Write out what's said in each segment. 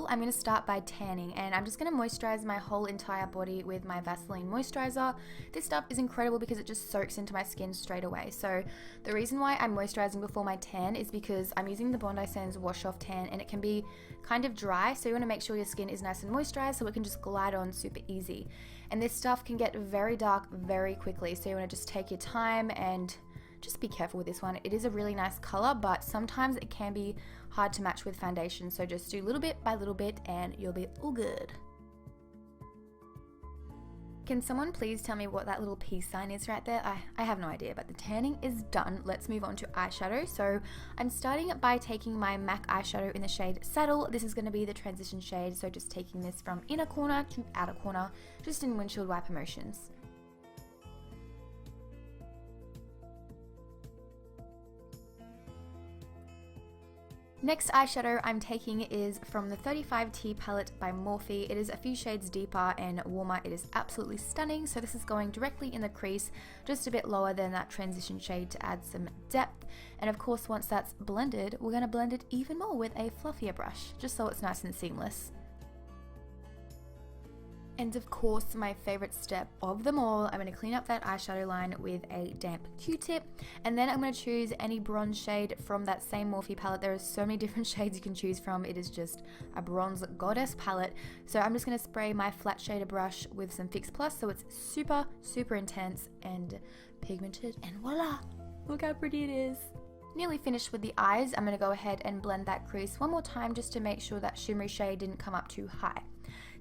I'm going to start by tanning, and I'm just going to moisturize my whole entire body with my Vaseline moisturizer. This stuff is incredible because it just soaks into my skin straight away. So the reason why I'm moisturizing before my tan is because I'm using the Bondi Sands Wash Off Tan, and it can be kind of dry, so you want to make sure your skin is nice and moisturized so it can just glide on super easy. And this stuff can get very dark very quickly, so you want to just take your time and just be careful with this one. It is a really nice color, but sometimes it can be hard to match with foundation, so just do little bit by little bit and you'll be all good. Can someone please tell me what that little peace sign is right there? I have no idea, but the tanning is done. Let's move on to eyeshadow. So I'm starting by taking my MAC eyeshadow in the shade Saddle. This is going to be the transition shade, so just taking this from inner corner to outer corner, just in windshield wiper motions. Next eyeshadow I'm taking is from the 35T palette by Morphe. It is a few shades deeper and warmer. It is absolutely stunning. So this is going directly in the crease, just a bit lower than that transition shade to add some depth. And of course, once that's blended, we're going to blend it even more with a fluffier brush, just so it's nice and seamless. And of course, my favorite step of them all, I'm going to clean up that eyeshadow line with a damp Q-tip, and then I'm going to choose any bronze shade from that same Morphe palette. There are so many different shades you can choose from. It is just a bronze goddess palette. So I'm just going to spray my flat shader brush with some Fix Plus, so it's super, super intense and pigmented, and voila! Look how pretty it is. Nearly finished with the eyes. I'm going to go ahead and blend that crease one more time just to make sure that shimmery shade didn't come up too high.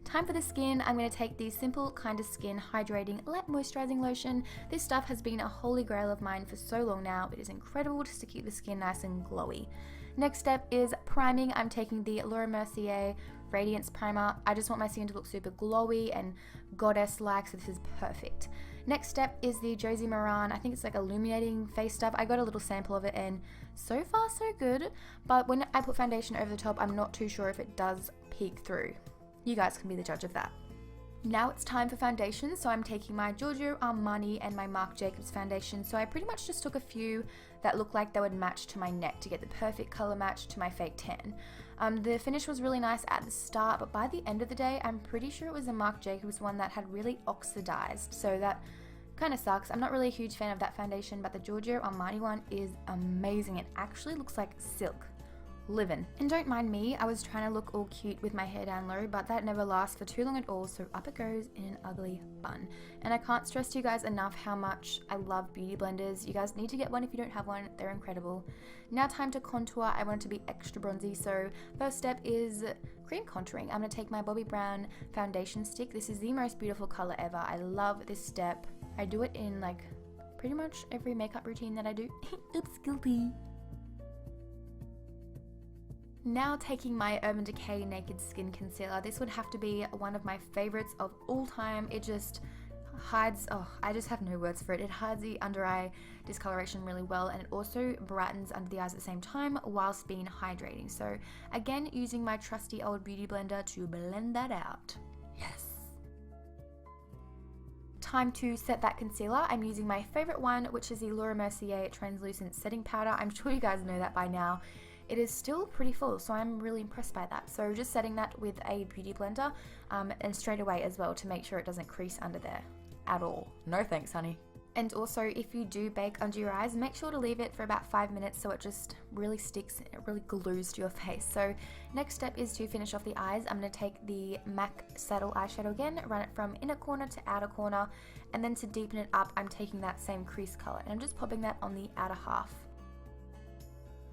Time for the skin. I'm going to take the Simple Kind of Skin Hydrating Light Moisturizing Lotion. This stuff has been a holy grail of mine for so long now. It is incredible just to keep the skin nice and glowy. Next step is priming. I'm taking the Mercier Radiance Primer. I just want my skin to look super glowy and goddess-like, so this is perfect. Next step is the Josie Maran. I think it's like illuminating face stuff. I got a little sample of it and so far so good, but when I put foundation over the top, I'm not too sure if it does peek through. You guys can be the judge of that. Now it's time for foundation, so I'm taking my Giorgio, Armani, and my Marc Jacobs foundation. So I pretty much just took a few that looked like they would match to my neck to get the perfect color match to my fake tan. The finish was really nice at the start, but by the end of the day, I'm pretty sure it was a Marc Jacobs one that had really oxidized, so that kind of sucks. I'm not really a huge fan of that foundation, but the Giorgio Armani one is amazing. It actually looks like silk. Livin'. And don't mind me, I was trying to look all cute with my hair down low, but that never lasts for too long at all, so up it goes in an ugly bun. And I can't stress to you guys enough how much I love beauty blenders. You guys need to get one if you don't have one, they're incredible. Now time to contour. I want it to be extra bronzy, so first step is cream contouring. I'm going to take my Bobbi Brown foundation stick. This is the most beautiful color ever. I love this step. I do it in like pretty much every makeup routine that I do. Oops, guilty. Now taking my Urban Decay Naked Skin Concealer. This would have to be one of my favorites of all time. It just hides, I just have no words for it. It hides the under eye discoloration really well, and it also brightens under the eyes at the same time whilst being hydrating. So again, using my trusty old beauty blender to blend that out. Yes. Time to set that concealer. I'm using my favorite one, which is the Mercier Translucent Setting Powder. I'm sure you guys know that by now. It is still pretty full, so I'm really impressed by that. So just setting that with a beauty blender and straight away as well to make sure it doesn't crease under there at all. No thanks, honey. And also, if you do bake under your eyes, make sure to leave it for about 5 minutes so it just really sticks, it really glues to your face. So next step is to finish off the eyes. I'm going to take the MAC Saddle eyeshadow again, run it from inner corner to outer corner, and then to deepen it up, I'm taking that same crease color and I'm just popping that on the outer half.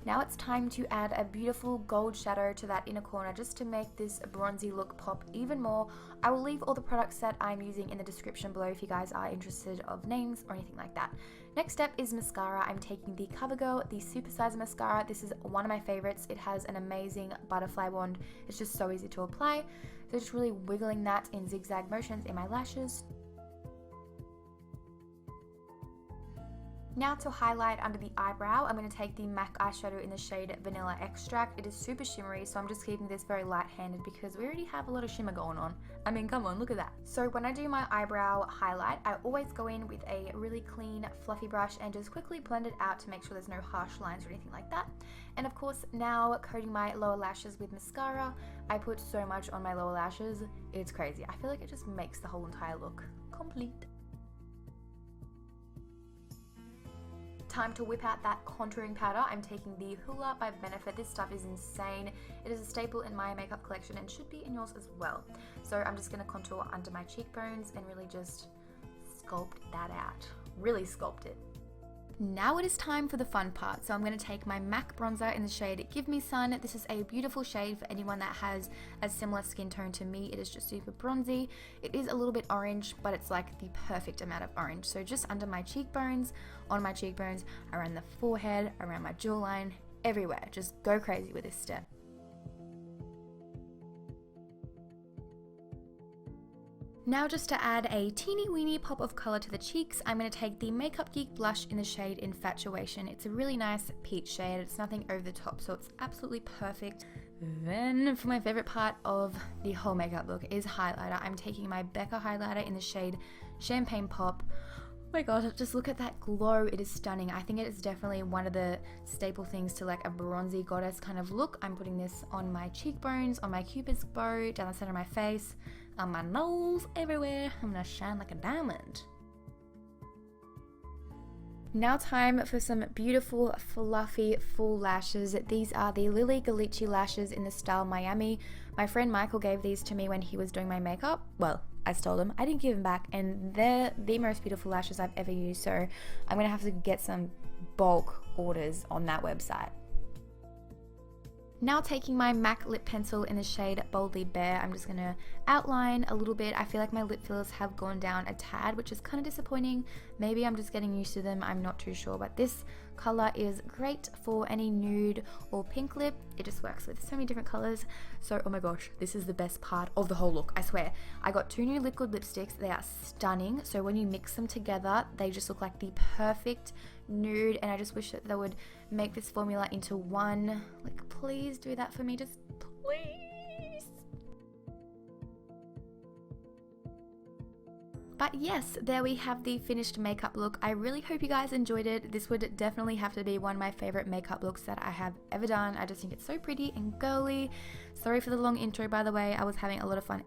Now it's time to add a beautiful gold shadow to that inner corner just to make this bronzy look pop even more. I will leave all the products that I'm using in the description below if you guys are interested of names or anything like that. Next step is mascara. I'm taking the Covergirl, the Super Size Mascara. This is one of my favorites. It has an amazing butterfly wand. It's just so easy to apply. So just really wiggling that in zigzag motions in my lashes. Now to highlight under the eyebrow, I'm going to take the MAC eyeshadow in the shade Vanilla Extract. It is super shimmery, so I'm just keeping this very light-handed because we already have a lot of shimmer going on. I mean, come on, look at that. So when I do my eyebrow highlight, I always go in with a really clean, fluffy brush and just quickly blend it out to make sure there's no harsh lines or anything like that. And of course, now coating my lower lashes with mascara. I put so much on my lower lashes, it's crazy. I feel like it just makes the whole entire look complete. Time to whip out that contouring powder. I'm taking the Hoola by Benefit. This stuff is insane. It is a staple in my makeup collection and should be in yours as well. So I'm just going to contour under my cheekbones and really just sculpt that out. Really sculpt it. Now it is time for the fun part. So I'm going to take my MAC bronzer in the shade Give Me Sun. This is a beautiful shade for anyone that has a similar skin tone to me. It is just super bronzy. It is a little bit orange, but it's like the perfect amount of orange. So just under my cheekbones, on my cheekbones, around the forehead, around my jawline, everywhere. Just go crazy with this step. Now just to add a teeny weeny pop of color to the cheeks, I'm going to take the Makeup Geek blush in the shade Infatuation. It's a really nice peach shade. It's nothing over the top, so it's absolutely perfect. Then for my favorite part of the whole makeup look is highlighter. I'm taking my Becca highlighter in the shade Champagne Pop. Oh my god, just look at that glow. It is stunning. I think it is definitely one of the staple things to like a bronzy goddess kind of look. I'm putting this on my cheekbones, on my cupid's bow, down the center of my face, on my nose, everywhere. I'm gonna shine like a diamond. Now time for some beautiful, fluffy, full lashes. These are the Lily Ghalichi lashes in the style Miami. My friend Michael gave these to me when he was doing my makeup. Well, I stole them. I didn't give them back, and they're the most beautiful lashes I've ever used, so I'm gonna have to get some bulk orders on that website. Now taking my MAC lip pencil in the shade Boldly Bare, I'm just going to outline a little bit. I feel like my lip fillers have gone down a tad, which is kind of disappointing. Maybe I'm just getting used to them, I'm not too sure. But this color is great for any nude or pink lip. It just works with so many different colors. So, oh my gosh, this is the best part of the whole look, I swear. I got 2 new liquid lipsticks. They are stunning. So when you mix them together, they just look like the perfect nude, and I just wish that they would make this formula into one. Like, please do that for me, just please. But yes, there we have the finished makeup look. I really hope you guys enjoyed it. This would definitely have to be one of my favorite makeup looks that I have ever done. I just think it's so pretty and girly. Sorry for the long intro, by the way. I was having a lot of fun